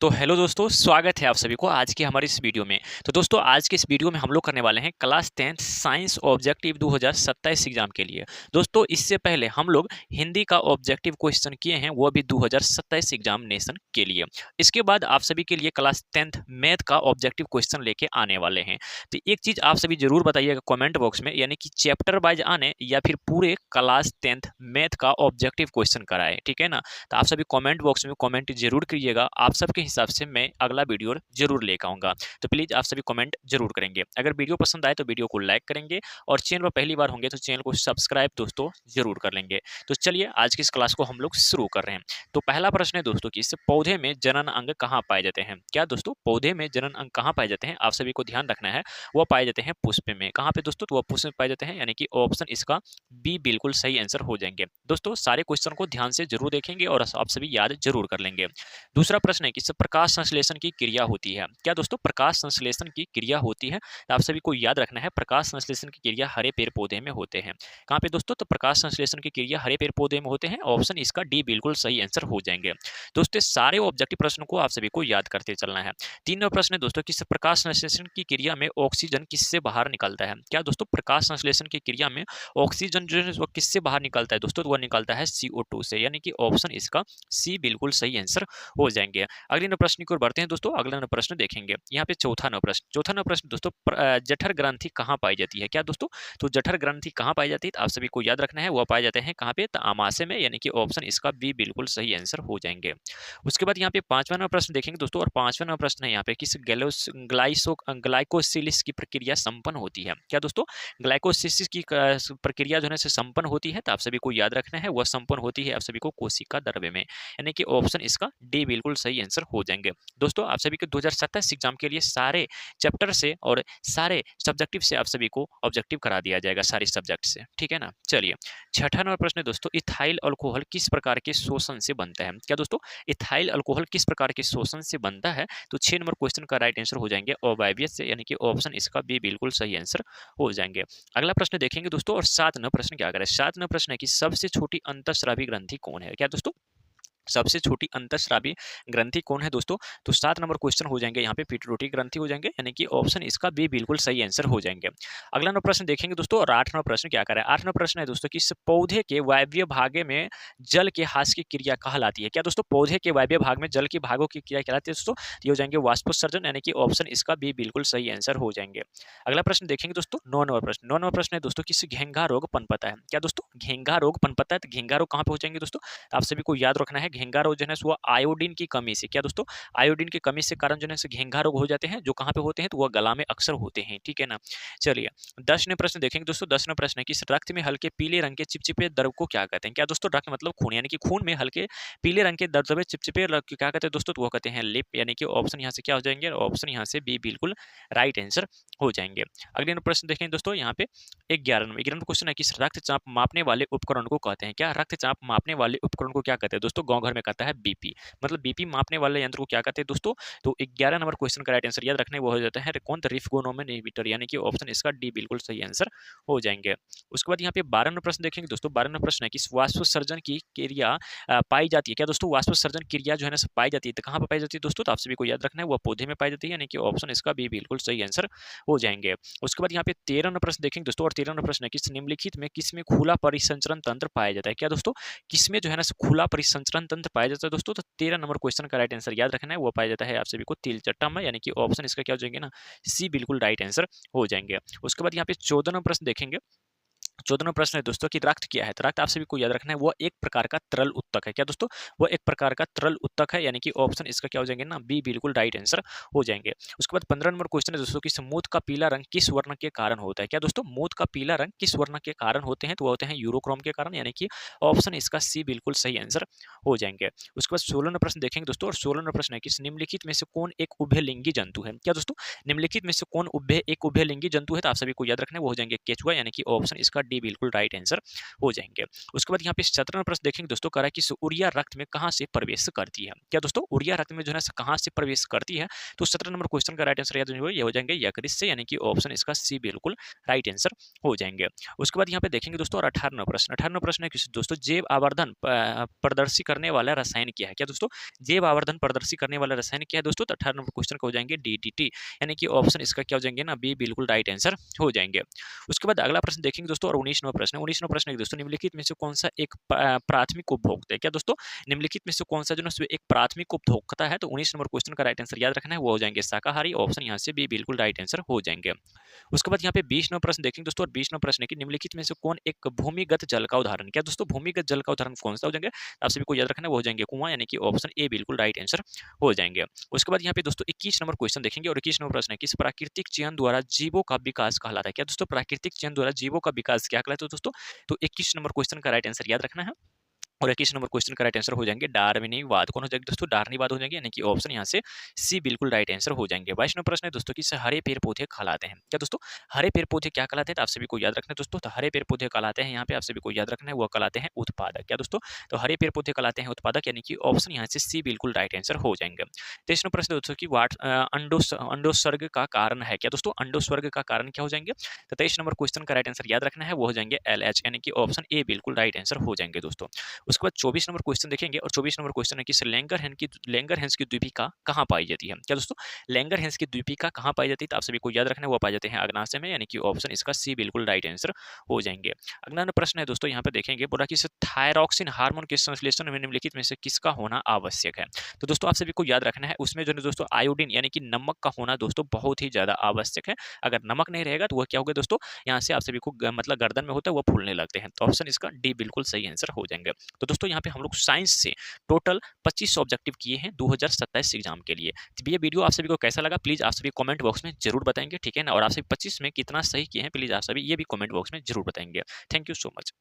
तो हेलो दोस्तों, स्वागत है आप सभी को आज की हमारी इस वीडियो में। तो दोस्तों आज के इस वीडियो में हम लोग करने वाले हैं class 10th science objective 2027 exam के लिए। दोस्तों इससे पहले हम लोग हिंदी का ऑब्जेक्टिव क्वेश्चन किए हैं, वो भी 2027 एग्जामिनेशन के लिए। इसके बाद आप सभी के लिए क्लास 10th मैथ का ऑब्जेक्टिव क्वेश्चन लेके आने वाले हैं। तो एक चीज आप सभी जरूर बताइएगा कॉमेंट बॉक्स में, यानी कि चैप्टर वाइज आने या फिर पूरे क्लास 10th मैथ का ऑब्जेक्टिव क्वेश्चन कराए, ठीक है ना। तो आप सभी कमेंट बॉक्स में कमेंट जरूर करिएगा, आप सबके हिसाब से मैं अगला वीडियो जरूर लेकर आऊंगा। तो प्लीज आप सभी कमेंट जरूर करेंगे। अगर वीडियो पसंद आए तो वीडियो को लाइक करेंगे, और चैनल पर पहली बार होंगे तो चैनल को सब्सक्राइब दोस्तों जरूर कर लेंगे। तो चलिए आज की इस क्लास को हम लोग शुरू कर रहे हैं। तो पहला प्रश्न है दोस्तों कि इस पौधे में जनन अंग कहाँ पाए जाते हैं। क्या दोस्तों पौधे में जनन अंग कहाँ पाए जाते हैं, आप सभी को ध्यान रखना है। वो पाए जाते हैं पुष्प में। कहाँ पे दोस्तों, तो वो पुष्प में पाए जाते हैं, यानी कि ऑप्शन इसका बी बिल्कुल सही आंसर हो जाएंगे। दोस्तों सारे क्वेश्चन को ध्यान से जरूर देखेंगे और आप सभी याद जरूर कर लेंगे। दूसरा प्रश्न है कि इससे प्रकाश संश्लेषण की क्रिया होती है। क्या दोस्तों प्रकाश संश्लेषण की क्रिया होती है, तो आप सभी को याद रखना है प्रकाश संश्लेषण की क्रिया हरे पेड़ पौधे में होते हैं। कहाँ पे दोस्तों, तो प्रकाश संश्लेषण की क्रिया हरे पेड़ पौधे में होते हैं। ऑप्शन इसका डी बिल्कुल सही आंसर हो जाएंगे। दोस्तों सारे ऑब्जेक्टिव प्रश्नों को आप सभी को याद करते चलना है। तीन नंबर प्रश्न है दोस्तों कि प्रकाश संश्लेषण की क्रिया में ऑक्सीजन किससे बाहर निकलता है। क्या दोस्तों प्रकाश संश्लेषण की क्रिया में ऑक्सीजन जो है वो किससे बाहर निकलता है दोस्तों, तो वह निकलता है CO2 से, यानी कि ऑप्शन इसका सी बिल्कुल सही आंसर हो जाएंगे। अगले नंबर प्रश्न की ओर बढ़ते हैं दोस्तों। अगला नंबर प्रश्न देखेंगे यहाँ पे चौथा नंबर प्रश्न। चौथा नंबर प्रश्न दोस्तों जठर ग्रंथि कहाँ पाई जाती है। क्या दोस्तों, तो जठर ग्रंथि कहाँ पाई जाती है, तो आप सभी को याद रखना है वो पाए जाते हैं कहाँ पे, तो आमाशय में, यानी कि ऑप्शन इसका बी बिल्कुल सही आंसर हो जाएंगे। उसके बाद यहाँ पे पांचवा नंबर प्रश्न देखेंगे दोस्तों, और पांचवा नंबर प्रश्न है यहाँ पे किस ग्लाइकोसिलिस की प्रक्रिया संपन्न होती है। क्या दोस्तों ग्लाइकोसिस की प्रक्रिया जो है संपन्न होती है, तो आप सभी को याद रखना है वह संपन्न होती है आप सभी को कोशिका द्रव्य में, यानी कि ऑप्शन इसका डी बिल्कुल सही आंसर हो जाएंगे। दोस्तों आप सभी के 2027 एग्जाम के लिए सारे चैप्टर से और सारे सब्जेक्टिव से आप सभी को ऑब्जेक्टिव करा दिया जाएगा, सारे सब्जेक्ट से, ठीक है ना। चलिए छठा नंबर प्रश्न है दोस्तों, इथाइल अल्कोहल किस प्रकार के शोषण से बनता है। क्या दोस्तों इथाइल अल्कोहल किस प्रकार के शोषण से बनता है, तो 6 नंबर क्वेश्चन का राइट आंसर हो जाएंगे अवायवीय से, यानी कि ऑप्शन इसका बी बिल्कुल सही आंसर हो जाएंगे। अगला प्रश्न देखेंगे दोस्तों, और 7 नंबर प्रश्न क्या करें। 7 नंबर प्रश्न है कि सबसे छोटी अंतःस्रावी ग्रंथि कौन है। क्या दोस्तों सबसे छोटी अंतःस्रावी ग्रंथि कौन है दोस्तों, तो 7 नंबर क्वेश्चन हो जाएंगे यहाँ पे पिट्यूटरी ग्रंथि हो जाएंगे, यानी कि ऑप्शन इसका बी बिल्कुल सही आंसर हो जाएंगे। अगला नंबर प्रश्न देखेंगे दोस्तों, और 8 नंबर प्रश्न क्या करें। 8 नंबर प्रश्न है दोस्तों कि इस पौधे के वायव्य भाग में जल के हास की क्रिया कहलाती है। क्या दोस्तों पौधे के वायव्य भाग में जल के भागों की क्रिया कहलाती है दोस्तों, ये हो जाएंगे वाष्पोत्सर्जन, यानी कि ऑप्शन इसका बी बिल्कुल सही आंसर हो जाएंगे। अगला प्रश्न देखेंगे दोस्तों 9 नंबर प्रश्न। 9 नंबर प्रश्न है दोस्तों किस घेंघा रोग पनपता है। क्या दोस्तों घेंघा रोग पनपता है, तो घेंघा रोग कहाँ पे हो जाएंगे दोस्तों, तो आप सभी को याद रखना है घेंघा रोग जो है वो आयोडीन की कमी से। क्या दोस्तों आयोडीन की कमी से कारण जो है घेंघा रोग हो जाते हैं, जो कहाँ पे होते हैं, तो वह गला में अक्सर होते हैं, ठीक है ना। चलिए 10वें प्रश्न देखेंगे दोस्तों। 10वां प्रश्न है कि इस रक्त में हल्के पीले रंग के चिपचिपे द्रव को क्या कहते हैं। क्या दोस्तों रक्त मतलब खून, यानी कि खून में हल्के पीले रंग के द्रव चिपचिपे क्या कहते हैं दोस्तों, तो वो कहते हैं लिप, यानी कि ऑप्शन यहाँ से क्या हो जाएंगे, ऑप्शन यहाँ से बी बिल्कुल राइट आंसर हो जाएंगे। अगले प्रश्न देखेंगे दोस्तों यहाँ पे 11वां क्वेश्चन है कि रक्तचाप मापने वाले उपकरण को कहते हैं। क्या रक्तचाप मापने वाले उपकरण को क्या कहते हैं दोस्तों, गांव घर में कहता है बीपी, मतलब बीपी मापने वाले यंत्र को क्या कहते हैं दोस्तों, तो 11 नंबर क्वेश्चन का राइट आंसर याद रखने वो हो जाता है कौन, रिफ्गोनोमेटर, यानी कि ऑप्शन इसका डी बिल्कुल सही आंसर हो जाएंगे। उसके बाद यहाँ पे 12 नंबर प्रश्न देखेंगे दोस्तों। 12 नंबर प्रश्न है कि वाष्पोत्सर्जन की क्रिया पाई जाती है। क्या दोस्तों वाष्पोत्सर्जन क्रिया जो है ना पाई जाती है, तो कहाँ पर पाई जाती है दोस्तों, तो आप सभी को याद रखना है वह पौधे में पाई जाती है, यानी कि ऑप्शन इसका बी बिल्कुल सही आंसर हो जाएंगे। उसके बाद यहाँ पे 13 नंबर प्रश्न देखेंगे दोस्तों, और 13 नंबर प्रश्न है कि निम्नलिखित में किसमें खुला परिसंचरण तंत्र पाया जाता है। क्या दोस्तों किसमें जो है ना खुला परिसंचरण तंत्र पाया जाता है दोस्तों, तो 13 नंबर क्वेश्चन का राइट आंसर याद रखना है वो पाया जाता है आप सभी को तिलचट्टा में, यानी कि ऑप्शन इसका क्या हो जाएंगे ना, सी बिल्कुल राइट आंसर हो जाएंगे। उसके बाद यहाँ पे 14 नंबर प्रश्न देखेंगे। 14वां प्रश्न है दोस्तों कि रक्त क्या है, तो रक्त आप सभी को याद रखना है वो एक प्रकार का तरल उत्तक है। क्या दोस्तों वो एक प्रकार का तरल उत्तक है, यानी कि ऑप्शन इसका क्या हो जाएंगे ना, बी बिल्कुल राइट आंसर हो जाएंगे। उसके बाद 15 नंबर क्वेश्चन है दोस्तों कि मूत्र का पीला रंग किस वर्ण के कारण होता है। क्या दोस्तों मूत्र का पीला रंग किस वर्ण के कारण होते हैं, तो वो होते हैं यूरोक्रोम के कारण, यानी कि ऑप्शन इसका सी बिल्कुल सही आंसर हो जाएंगे। उसके बाद 16 नंबर प्रश्न देखेंगे दोस्तों, और 16 नंबर प्रश्न है कि निम्नलिखित में से कौन एक उभयलिंगी जंतु है। क्या दोस्तों निम्नलिखित में से कौन एक उभयलिंगी जंतु है, तो आप सभी को याद रखना है वो हो जाएंगे केचुआ, यानी कि ऑप्शन इसका डी बिल्कुल राइट आंसर हो जाएंगे। उसके बाद यहाँ पे 17वां प्रश्न देखेंगे दोस्तों, कह रहा है कि यूरिया रक्त में कहाँ से प्रवेश करती है। क्या दोस्तों, यूरिया रक्त में जो है कहाँ से प्रवेश करती है, तो 17 नंबर क्वेश्चन का राइट आंसर ये हो जाएंगे यकृत से, यानी कि ऑप्शन इसका सी बिल्कुल राइट आंसर हो जाएंगे। उसके बाद यहाँ पे देखेंगे दोस्तों, और 18वां प्रश्न, 18वां प्रश्न है कि दोस्तों जैव आवर्धन प्रदर्शी करने वाला रसायन क्या है। क्या दोस्तों, जैव आवर्धन प्रदर्शी करने वाला रसायन क्या है दोस्तों, तो 18 नंबर क्वेश्चन का हो जाएंगे डीडीटी, यानी कि ऑप्शन इसका क्या हो जाएंगे ना, बी बिल्कुल राइट आंसर हो जाएंगे। उसके बाद अगला प्रश्न देखेंगे दोस्तों, और 19वां प्रश्न, 19वां प्रश्न है दोस्तों, निम्नलिखित में से कौन सा एक प्राथमिक उपभोक्ता है। क्या दोस्तों, निम्नलिखित में से कौन सा जो है एक प्राथमिक उपभोक्ता है, तो 19 नंबर क्वेश्चन का राइट आंसर याद रखना है, वो हो जाएंगे शाकाहारी, ऑप्शन यहाँ से बी बिल्कुल राइट आंसर हो जाएंगे। उसके बाद यहाँ पे 20वां प्रश्न देखेंगे दोस्तों, और 20वां प्रश्न है कि निम्नलिखित में से कौन एक भूमिगत जल का उदाहरण। क्या दोस्तों, भूमिगत जल का उदाहरण कौन सा हो जाएंगे, आप सभी को याद रखना है, वो हो जाएंगे कुआं, यानी कि ऑप्शन ए बिल्कुल राइट आंसर हो जाएंगे। उसके बाद यहाँ पे दोस्तों 21 नंबर क्वेश्चन देखेंगे, और 21 नंबर प्रश्न है किस प्राकृतिक चयन द्वारा जीवों का विकास कहलाता है। क्या दोस्तों, प्राकृतिक चयन द्वारा जीवों का विकास क्या कहलाता है दोस्तों, तो 21 नंबर क्वेश्चन का राइट आंसर याद रखना है, और 21 नंबर क्वेश्चन का राइट आंसर हो जाएंगे डार्विनीवाद। कौन हो जाएगा दोस्तों, डार्विनीवाद हो जाएंगे, यानी कि ऑप्शन यहाँ से सी बिल्कुल राइट आंसर हो जाएंगे। 22 नंबर प्रश्न है दोस्तों कि हरे पेड़ पौधे कहलाते हैं। क्या दोस्तों, हरे पेड़ पौधे क्या कहलाते हैं, तो आप सभी को याद रखना है दोस्तों, तो हरे पेड़ पौधे कहलाते हैं, यहाँ पे आप सभी को याद रखना है, वो कहलाते हैं उत्पादक। क्या दोस्तों, तो हरे पेड़ पौधे कहलाते हैं उत्पादक, यानी कि ऑप्शन यहाँ से सी बिल्कुल राइट आंसर हो जाएंगे। 23 नंबर प्रश्न दोस्तों की अंडोस्वर्ग का कारण है। क्या दोस्तों, अंडोस्वर्ग का कारण क्या हो जाएंगे, तो 23 नंबर क्वेश्चन का राइट आंसर याद रखना है, वो हो जाएंगे LH, यानी कि ऑप्शन ए बिल्कुल राइट आंसर हो जाएंगे दोस्तों। उसके बाद 24 नंबर क्वेश्चन देखेंगे, और 24 नंबर क्वेश्चन है कि लैंगरहैंस की द्वीपिका कहाँ पाई जाती है। क्या दोस्तों, लैंगरहैंस की द्वीपिका कहाँ पाई जाती है, तो आप सभी को याद रखना है, वो पाए जाते हैं अग्नाशय में, यानी कि ऑप्शन इसका सी बिल्कुल राइट आंसर हो जाएंगे। अगला प्रश्न है दोस्तों, यहाँ पे देखेंगे, बोला कि थायरॉक्सिन हार्मोन के संश्लेषण में निम्नलिखित में से किसका होना आवश्यक है। तो दोस्तों आप सभी को याद रखना है, उसमें जो है दोस्तों आयोडीन यानी कि नमक का होना दोस्तों बहुत ही ज्यादा आवश्यक है। अगर नमक नहीं रहेगा तो वह क्या होगा दोस्तों, यहाँ से आप सभी को मतलब गर्दन में होता है वो फूलने लगते हैं, तो ऑप्शन इसका डी बिल्कुल सही आंसर हो जाएंगे। तो दोस्तों यहाँ पे हम लोग साइंस से टोटल 25 ऑब्जेक्टिव किए हैं 2027 एग्जाम के लिए। तो ये वीडियो आप सभी को कैसा लगा प्लीज आप सभी कमेंट बॉक्स में जरूर बताएंगे, ठीक है ना, और आप सभी 25 में कितना सही किए हैं प्लीज आप सभी ये भी कमेंट बॉक्स में जरूर बताएंगे। Thank you so much.